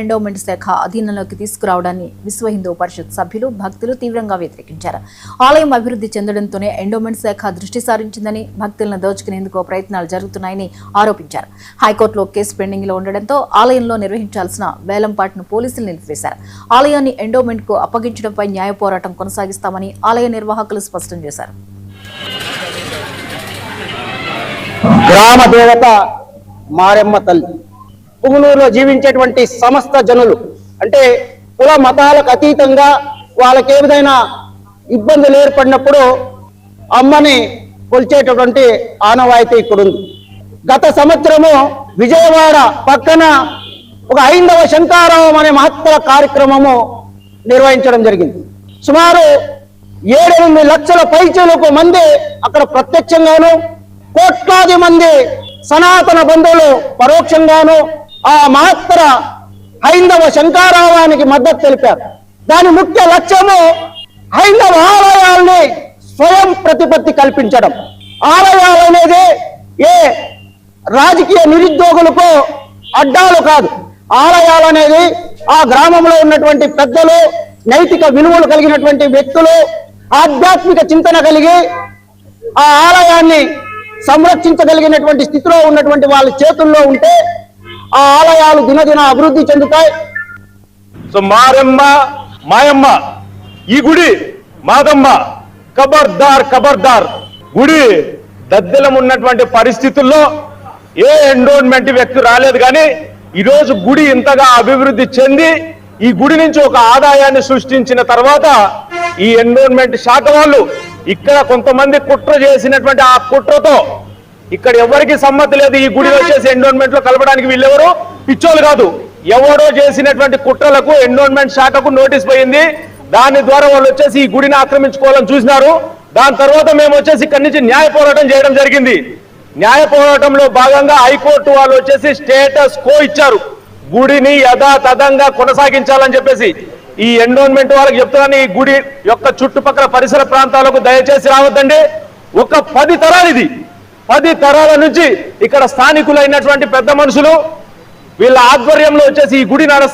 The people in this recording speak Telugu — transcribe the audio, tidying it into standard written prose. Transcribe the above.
ఎండోమెంట్ శాఖ అధీనంలోకి తీసుకురావడాన్ని విశ్వ హిందూ పరిషత్ సభ్యులు భక్తులు తీవ్రంగా వ్యతిరేకించారు. ఆలయం అభివృద్ధి చెందడంతోనే ఎండోమెంట్ శాఖ దృష్టి సారించిందని, భక్తులను దోచుకునేందుకు ప్రయత్నాలు జరుగుతున్నాయని ఆరోపించారు. హైకోర్టులో కేసు పెండింగ్ లో ఉండడంతో ఆలయంలో నిర్వహించాల్సిన వేలంపాటను పోలీసులు నిలిపివేశారు. ఆలయాన్ని ఎండోమెంట్ కు అప్పగించడంపై న్యాయ పోరాటం కొనసాగిస్తామని ఆలయ నిర్వాహకులు స్పష్టం చేశారు. గ్రామ దేవత మారెమ్మ తల్లి పుంగనూరులో జీవించేటువంటి సమస్త జనులు అంటే కుల మతాలకు అతీతంగా వాళ్ళకి ఏ విధమైన ఇబ్బందులు ఏర్పడినప్పుడు అమ్మని కొలిచేటటువంటి ఆనవాయితీ ఇక్కడ ఉంది. గత సంవత్సరము విజయవాడ పక్కన ఒక హైందవ శంకారావం అనే మహత్తర కార్యక్రమము నిర్వహించడం జరిగింది. సుమారు 7-8 లక్షల పైచలకు మంది అక్కడ ప్రత్యక్షంగాను, కోట్లాది మంది సనాతన బంధువులు పరోక్షంగాను ఆ మహత్తర హైందవ శంకారావానికి మద్దతు తెలిపారు. దాని ముఖ్య లక్ష్యము హైందవ ఆలయాల్ని స్వయం ప్రతిపత్తి కల్పించడం. ఆలయాలు అనేది ఏ రాజకీయ నిరుద్యోగులకు అడ్డాలు కాదు. ఆలయాలు అనేది ఆ గ్రామంలో ఉన్నటువంటి పెద్దలు, నైతిక విలువలు కలిగినటువంటి వ్యక్తులు, ఆధ్యాత్మిక చింతన కలిగి ఆ ఆలయాన్ని సంరక్షించగలిగినటువంటి స్థితిలో ఉన్నటువంటి వాళ్ళ చేతుల్లో ఉంటే ఆ ఆలయాలు దినదిన అభివృద్ధి చెందుతాయి. సో మారమ్మ మాయమ్మ ఈ గుడి మాదమ్మ ఖబర్దార్ ఖబర్దార్. గుడి దద్దెలం ఉన్నటువంటి పరిస్థితుల్లో ఏ ఎండోన్మెంట్ వ్యక్తి రాలేదు, కానీ ఈరోజు గుడి ఇంతగా అభివృద్ధి చెంది ఈ గుడి నుంచి ఒక ఆదాయాన్ని సృష్టించిన తర్వాత ఈ ఎండోన్మెంట్ శాఖ వాళ్ళు ఇక్కడ కొంతమంది కుట్ర చేసినటువంటి ఆ కుట్రతో ఇక్కడ ఎవరికి సమ్మతి లేదు. ఈ గుడి వచ్చేసి ఎండోన్మెంట్ లో కలపడానికి వీళ్ళెవరు పిచ్చోలు కాదు. ఎవడో చేసినటువంటి కుట్రలకు ఎండోన్మెంట్ శాఖకు నోటీస్ పోయింది. దాని ద్వారా వాళ్ళు వచ్చేసి ఈ గుడిని ఆక్రమించుకోవాలని చూసినారు. దాని తర్వాత మేము వచ్చేసి ఇక్కడి నుంచి న్యాయ పోరాటం చేయడం జరిగింది. న్యాయ పోరాటంలో భాగంగా హైకోర్టు వాళ్ళు వచ్చేసి స్టేటస్ కో ఇచ్చారు. గుడిని యథాతథంగా కొనసాగించాలని చెప్పేసి ఈ ఎండోన్మెంట్ వాళ్ళకి చెప్తున్నాను, ఈ గుడి యొక్క చుట్టుపక్కల పరిసర ప్రాంతాలకు దయచేసి రావద్దండి. ఒక 10 తరాలు ఇది. 10 తరాల నుంచి ఇక్కడ స్థానికులైనటువంటి పెద్ద మనుషులు వీళ్ళ ఆధ్వర్యంలో వచ్చేసి ఈ గుడి